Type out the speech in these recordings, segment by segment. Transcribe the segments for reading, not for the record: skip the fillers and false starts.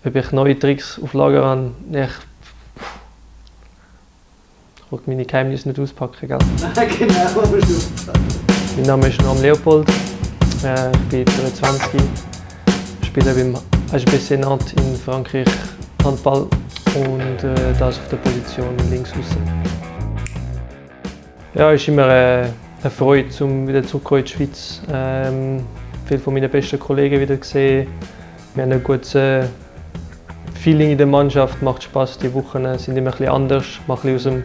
Ob ich neue Tricks auf Lager habe, ich wollte meine Geheimnisse nicht auspacken. Gell? Genau. Mein Name ist Norm Leopold, ich bin 23, spiele beim HBC Nantes in Frankreich Handball und das auf der Position links außen. Ja, es ist immer eine Freude, wieder zurückzukommen in die Schweiz. Viele von meinen besten Kollegen wieder gesehen. Wir haben ein gutes Feeling in der Mannschaft, macht Spaß. Die Wochen sind immer ein bisschen anders, mal ein bisschen aus dem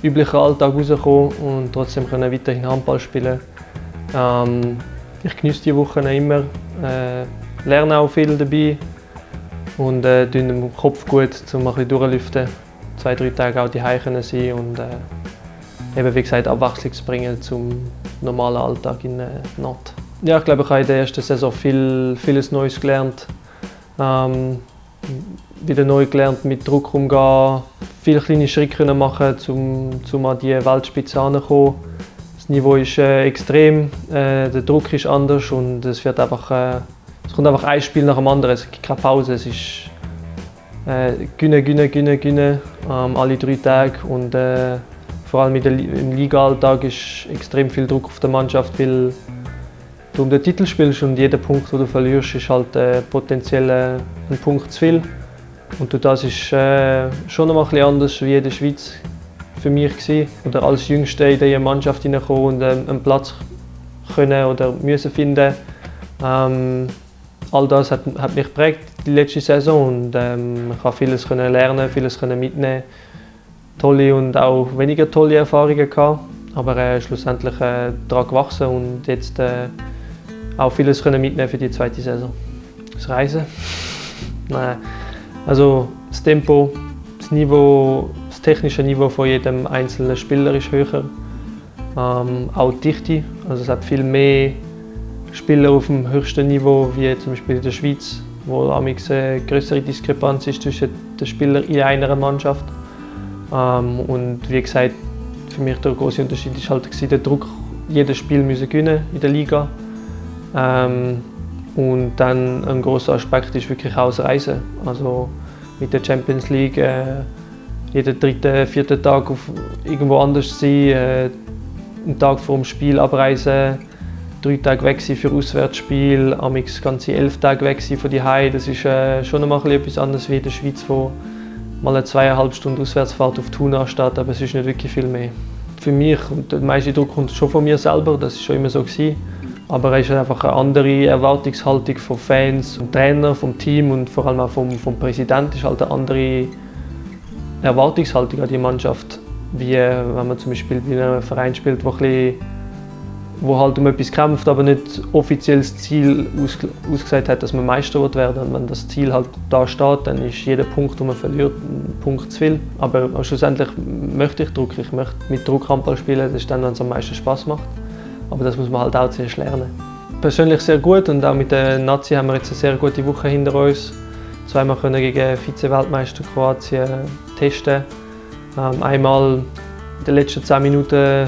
üblichen Alltag rauskommen und trotzdem können weiterhin Handball spielen. Ich genieße die Wochen immer, lerne auch viel dabei und tue dem Kopf gut, um ein bisschen durchzulüften. 2-3 Tage auch daheim sein und eben, wie gesagt, Abwechslung zu bringen zum normalen Alltag in Nantes. Ja, ich glaube, ich habe in der ersten Saison vieles Neues gelernt. Wieder neu gelernt, mit Druck umgehen, viele kleine Schritte machen, um an die Weltspitze heranzukommen. Das Niveau ist extrem, der Druck ist anders und es kommt einfach ein Spiel nach dem anderen, es gibt keine Pause. Es ist gewinnen, alle 3 Tage und vor allem im Liga-Alltag ist extrem viel Druck auf der Mannschaft, weil du um den Titel spielst und jeder Punkt, den du verlierst, ist halt potenziell ein Punkt zu viel. Und das ist schon noch ein bisschen anders wie in der Schweiz für mich gewesen. Oder als Jüngster in diese Mannschaft hineinkommen und einen Platz können oder müssen finden. All das hat mich geprägt die letzte Saison und ich habe vieles lernen, vieles mitnehmen. Tolle und auch weniger tolle Erfahrungen gehabt, aber schlussendlich daran gewachsen und jetzt auch vieles mitnehmen für die zweite Saison. Das Reisen? Nein. Also das Tempo, das technische Niveau von jedem einzelnen Spieler ist höher. Auch die Dichte, also es hat viel mehr Spieler auf dem höchsten Niveau wie zum Beispiel in der Schweiz, wo eine größere Diskrepanz ist zwischen den Spielern in einer Mannschaft. Und wie gesagt, für mich der große Unterschied ist halt der Druck, jedes Spiel müssen gewinnen in der Liga. Und dann ein großer Aspekt ist wirklich auch das Reisen. Also mit der Champions League jeden 3., 4. Tag irgendwo anders sein, einen Tag vor dem Spiel abreisen, 3 Tage weg sein für Auswärtsspiel, amigs ganze 11 Tage weg sein von daheim. Das ist schon einmal etwas anderes wie in der Schweiz, wo mal eine 2,5 Stunden Auswärtsfahrt auf Thun ansteht, aber es ist nicht wirklich viel mehr. Für mich, und der meiste Druck kommt schon von mir selber, das war schon immer so gewesen. Aber es ist einfach eine andere Erwartungshaltung von Fans, vom Trainer, vom Team und vor allem auch vom Präsidenten ist halt eine andere Erwartungshaltung an die Mannschaft, wie wenn man zum Beispiel bei einem Verein spielt, wo halt um etwas kämpft, aber nicht offiziell das Ziel ausgesagt hat, dass man Meister werden will. Und wenn das Ziel halt da steht, dann ist jeder Punkt, den man verliert, ein Punkt zu viel. Aber schlussendlich möchte ich Druck. Ich möchte mit Druck Handball spielen, das ist dann, wenn es am meisten Spaß macht. Aber das muss man halt auch zuerst lernen. Persönlich sehr gut und auch mit der Nazi haben wir jetzt eine sehr gute Woche hinter uns. 2-mal können gegen Vize-Weltmeister Kroatien testen. Einmal in den letzten 10 Minuten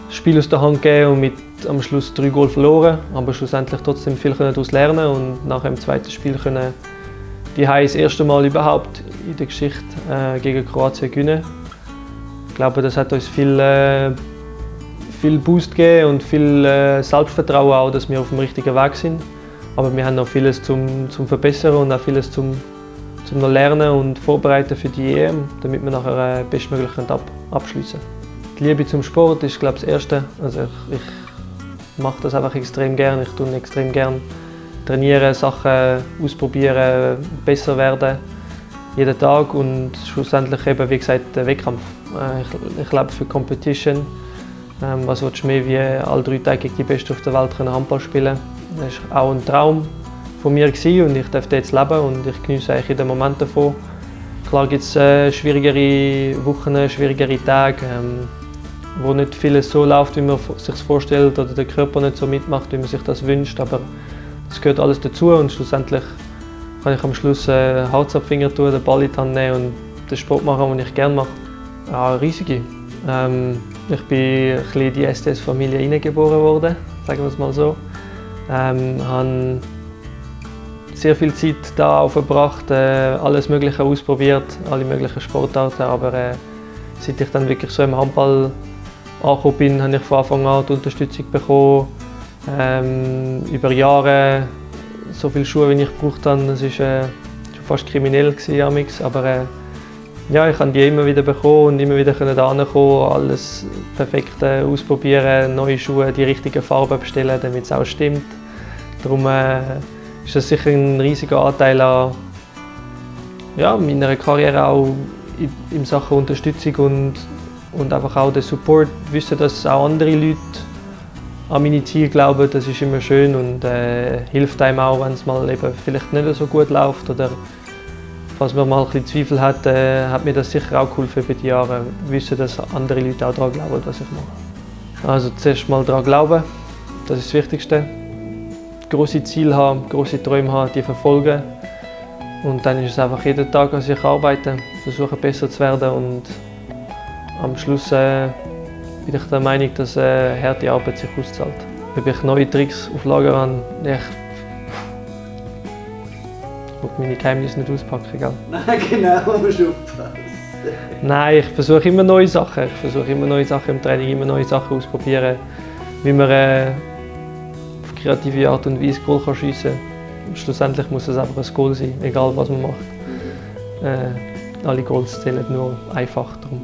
das Spiel aus der Hand gegeben und am Schluss 3 Goal verloren. Aber schlussendlich trotzdem viel daraus lernen und nach dem zweiten Spiel können die das erste Mal überhaupt in der Geschichte gegen Kroatien gewinnen. Ich glaube, das hat uns viel Boost gegeben und viel Selbstvertrauen auch, dass wir auf dem richtigen Weg sind. Aber wir haben noch vieles zum Verbessern und auch vieles zum noch Lernen und Vorbereiten für die EM, damit wir nachher bestmöglich abschließen können. Die Liebe zum Sport ist, glaube ich, das Erste. Also ich mache das einfach extrem gerne. Ich tue extrem gerne trainieren, Sachen ausprobieren, besser werden jeden Tag und schlussendlich eben, wie gesagt, der Wettkampf. Ich lebe für Competition. Was willst du mehr wie alle 3 Tage gegen die Besten auf der Welt Handball spielen? Das war auch ein Traum von mir und ich darf jetzt leben und ich genieße eigentlich jeden Moment davon. Klar gibt es schwierigere Wochen, schwierigere Tage, wo nicht vieles so läuft, wie man sich vorstellt oder der Körper nicht so mitmacht, wie man sich das wünscht, aber das gehört alles dazu und schlussendlich kann ich am Schluss Harz auf den Finger tun, den Ball in die Hand nehmen und den Sport machen, den ich gerne mache. Ja, riesige. Ich bin ein bisschen in die STS-Familie hineingeboren worden, sagen wir es mal so. Habe sehr viel Zeit da verbracht, alles Mögliche ausprobiert, alle möglichen Sportarten, aber seit ich dann wirklich so im Handball angekommen bin, habe ich von Anfang an die Unterstützung bekommen. Über Jahre so viele Schuhe, wie ich gebraucht habe, das war schon fast kriminell gewesen, aber ja, ich konnte die immer wieder bekommen und immer wieder kommen, alles perfekt ausprobieren, neue Schuhe, die richtigen Farben bestellen, damit es auch stimmt. Darum ist das sicher ein riesiger Anteil an meiner Karriere auch in Sachen Unterstützung und einfach auch der Support. Wissen, dass auch andere Leute an meine Ziele glauben, das ist immer schön und hilft einem auch, wenn es mal eben vielleicht nicht so gut läuft oder falls man mal ein bisschen Zweifel hat, hat mir das sicher auch geholfen über die Jahre. Wissen, dass andere Leute auch daran glauben, was ich mache. Also zuerst mal daran glauben, das ist das Wichtigste. Grosse Ziele haben, grosse Träume haben, die verfolgen. Und dann ist es einfach jeden Tag an sich arbeiten, versuchen besser zu werden und am Schluss bin ich der Meinung, dass harte Arbeit sich auszahlt. Ob ich neue Tricks auf Lager habe, ich will meine Geheimnisse nicht auspacken. Gell? Nein, genau, musst du aufpassen. Nein, ich versuche immer neue Sachen. Ich versuche immer neue Sachen im Training, immer neue Sachen ausprobieren, wie man auf kreative Art und Weise Goal schiessen kann. Schlussendlich muss es einfach ein Goal sein, egal was man macht. Alle Goals zählen nur einfach darum.